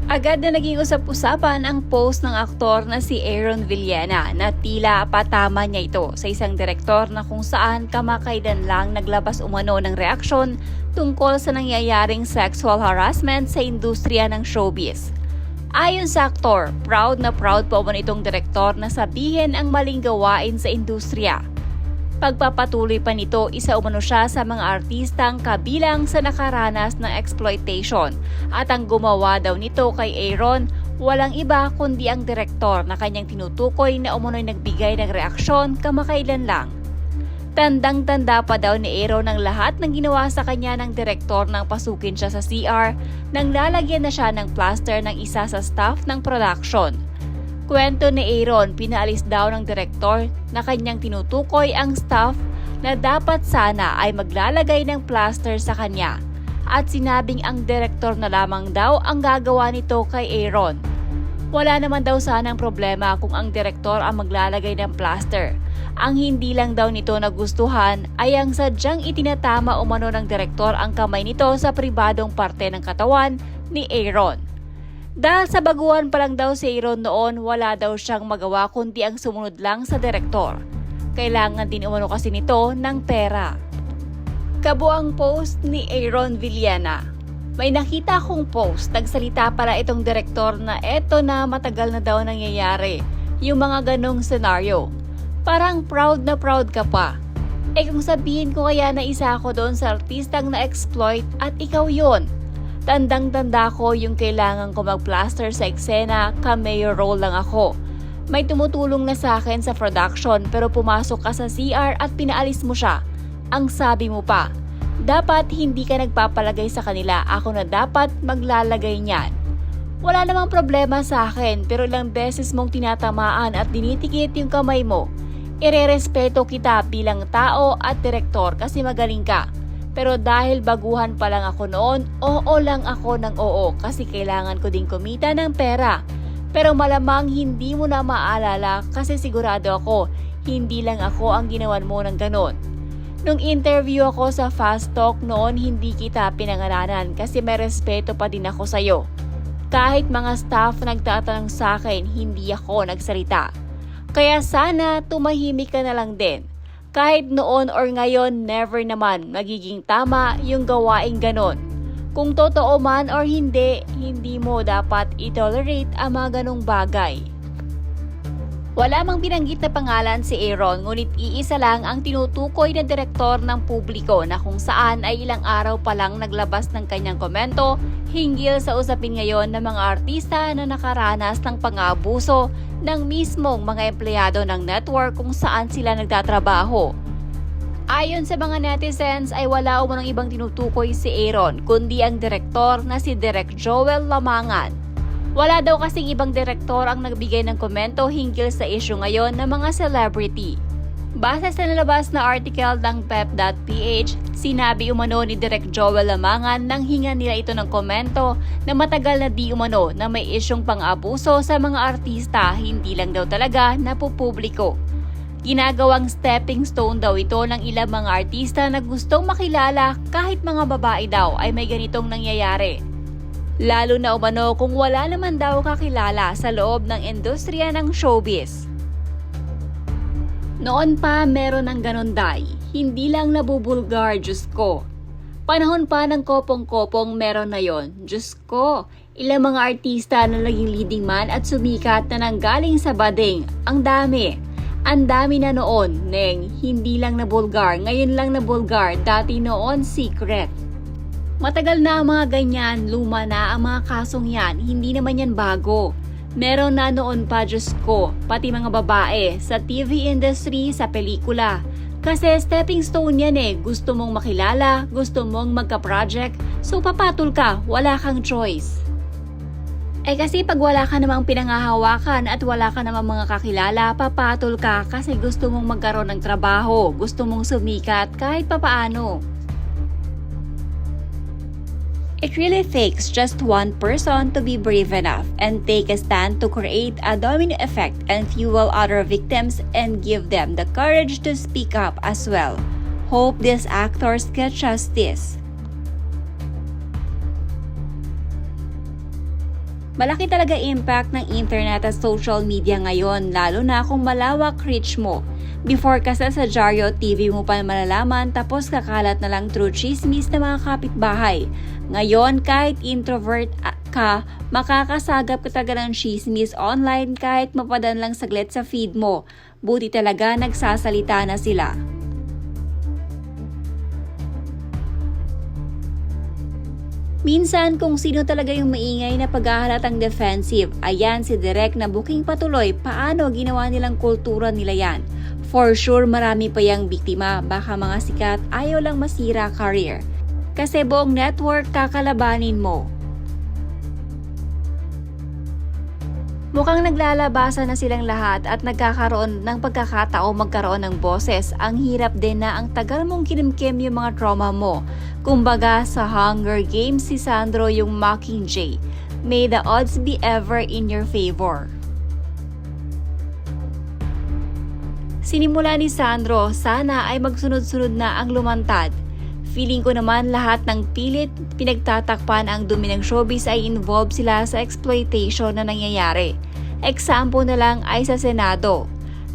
Agad na naging usap-usapan ang post ng aktor na si Aaron Villena na tila patama niya ito sa isang direktor na kung saan kamakailan lang naglabas umano ng reaksyon tungkol sa nangyayaring sexual harassment sa industriya ng showbiz. Ayon sa aktor, proud na proud po umano itong direktor na sabihin ang maling gawain sa industriya. Pagpapatuloy pa nito, isa umano siya sa mga artistang kabilang sa nakaranas ng exploitation at ang gumawa daw nito kay Aaron walang iba kundi ang direktor na kanyang tinutukoy na umano'y nagbigay ng reaksyon kamakailan lang. Tandang-tanda pa daw ni Aaron ang lahat ng ginawa sa kanya ng direktor nang pasukin siya sa CR nang lalagyan na siya ng plaster ng isa sa staff ng production. Kwento ni Aaron, pinaalis daw ng direktor na kanyang tinutukoy ang staff na dapat sana ay maglalagay ng plaster sa kanya at sinabing ang direktor na lamang daw ang gagawa nito kay Aaron. Wala naman daw sanang problema kung ang direktor ang maglalagay ng plaster. Ang hindi lang daw nito nagustuhan ay ang sadyang itinatama umano ng direktor ang kamay nito sa pribadong parte ng katawan ni Aaron. Dahil sa baguhan pa lang daw si Aaron noon, wala daw siyang magawa kundi ang sumunod lang sa direktor. Kailangan din umano kasi nito ng pera. Kabuang post ni Aaron Villena. May nakita akong post, nagsalita para itong direktor na eto na matagal na daw nangyayari. Yung mga ganong senaryo. Parang proud na proud ka pa. Kung sabihin ko kaya na isa ako doon sa artistang na-exploit at ikaw yon. Tandang-tanda ko yung kailangan ko mag-plaster sa eksena, cameo role lang ako. May tumutulong na sa akin sa production pero pumasok ka sa CR at pinaalis mo siya. Ang sabi mo pa, dapat hindi ka nagpapalagay sa kanila, ako na dapat maglalagay niyan. Wala namang problema sa akin pero ilang beses mong tinatamaan at dinitikit yung kamay mo. Irerespeto kita bilang tao at direktor kasi magaling ka. Pero dahil baguhan pa lang ako noon, oo lang ako ng oo kasi kailangan ko din kumita ng pera. Pero malamang hindi mo na maalala kasi sigurado ako, hindi lang ako ang ginawan mo ng ganon. Nung interview ako sa Fast Talk noon, hindi kita pinangalanan kasi may respeto pa din ako sa'yo. Kahit mga staff nagtatanong sa akin, hindi ako nagsalita. Kaya sana tumahimik ka na lang din. Kahit noon or ngayon, never naman magiging tama yung gawaing ganon. Kung totoo man or hindi, hindi mo dapat i-tolerate ang mga ganong bagay. Wala mang binanggit na pangalan si Aaron, ngunit iisa lang ang tinutukoy na direktor ng publiko na kung saan ay ilang araw pa lang naglabas ng kanyang komento hinggil sa usapin ngayon ng mga artista na nakaranas ng pang-aabuso ng mismong mga empleyado ng network kung saan sila nagtatrabaho. Ayon sa mga netizens ay wala umanong ibang tinutukoy si Aaron kundi ang direktor na si Direk Joel Lamangan. Wala daw kasing ibang direktor ang nagbigay ng komento hinggil sa issue ngayon ng mga celebrity. Base sa nalabas na article ng pep.ph, sinabi umano ni Direk Joel Lamangan nang hinga nila ito ng komento na matagal na di umano na may isyong pang-abuso sa mga artista, hindi lang daw talaga napupubliko. Ginagawang stepping stone daw ito ng ilang mga artista na gustong makilala kahit mga babae daw ay may ganitong nangyayari. Lalo na umano kung wala naman daw kakilala sa loob ng industriya ng showbiz. Noon pa meron ng ganon day, hindi lang nabubulgar, Diyos ko. Panahon pa ng kopong-kopong meron na yon, Diyos ko. Ilang mga artista na naging leading man at sumikat na nanggaling sa bading, ang dami. Ang dami na noon, Neng, hindi lang nabulgar, ngayon lang nabulgar, dati noon secret. Matagal na ang mga ganyan, luma na ang mga kasong yan, hindi naman yan bago. Meron na noon pa, Diyos ko, pati mga babae, sa TV industry, sa pelikula. Kasi stepping stone yan gusto mong makilala, gusto mong magka-project, so papatol ka, wala kang choice. Kasi pag wala ka namang pinangahawakan at wala ka namang mga kakilala, papatol ka kasi gusto mong magkaroon ng trabaho, gusto mong sumikat kahit papaano. It really takes just one person to be brave enough and take a stand to create a domino effect and fuel other victims and give them the courage to speak up as well. Hope these actors get justice. Malaki talaga impact ng internet at social media ngayon, lalo na kung malawak reach mo. Before kasi sa Diaryo TV mo pa malalaman tapos kakalat na lang through chismis ng mga kapitbahay. Ngayon, kahit introvert ka, makakasagap ka talaga ng chismis online kahit mapadan lang saglit sa feed mo. Buti talaga nagsasalita na sila. Minsan kung sino talaga yung maingay na paghahalatang defensive, ayan si Direk na booking patuloy paano ginawa nilang kultura nila yan. For sure marami pa yang biktima, baka mga sikat ayaw lang masira career. Kasi buong network kakalabanin mo. Mukhang naglalabasan na silang lahat at nagkakaroon ng pagkakatao magkaroon ng boses. Ang hirap din na ang tagal mong kinimkim yung mga trauma mo. Kumbaga sa Hunger Games si Sandro yung Mockingjay. May the odds be ever in your favor. Sinimula ni Sandro, sana ay magsunod-sunod na ang lumantad. Feeling ko naman lahat ng pilit pinagtatakpan ang dumi ng showbiz ay involved sila sa exploitation na nangyayari. Example na lang ay sa Senado.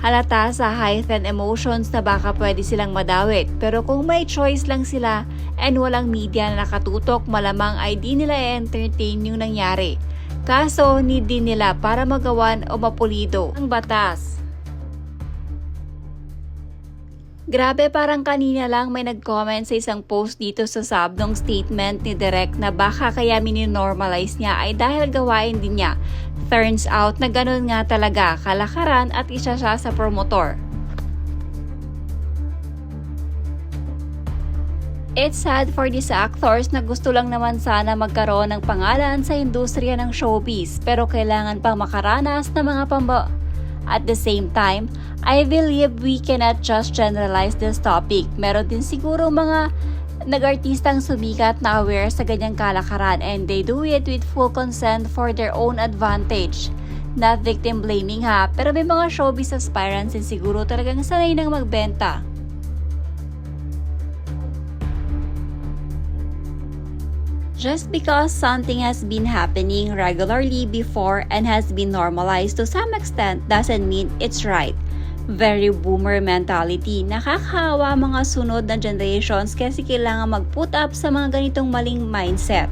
Halata sa heightened emotions na baka pwede silang madawit, pero kung may choice lang sila and walang media na nakatutok, malamang ay di nila entertain yung nangyari. Kaso need din nila para magawan o mapulido ang batas. Grabe, parang kanina lang may nag-comment sa isang post dito sa sub ng statement ni Direk na baka kaya mininormalize niya ay dahil gawain din niya. Turns out na ganun nga talaga, kalakaran at isa siya sa promotor. It's sad for these actors na gusto lang naman sana magkaroon ng pangalan sa industriya ng showbiz pero kailangan pang makaranas ng mga At the same time, I believe we cannot just generalize this topic. Meron din siguro mga nag-artistang sumikat na aware sa ganyang kalakaran and they do it with full consent for their own advantage. Not victim blaming ha, pero may mga showbiz aspirants din siguro talagang sanay nang magbenta. Just because something has been happening regularly before and has been normalized to some extent doesn't mean it's right. Very boomer mentality. Nakakahawa mga sunod na generations kasi kailangan mag-put up sa mga ganitong maling mindset.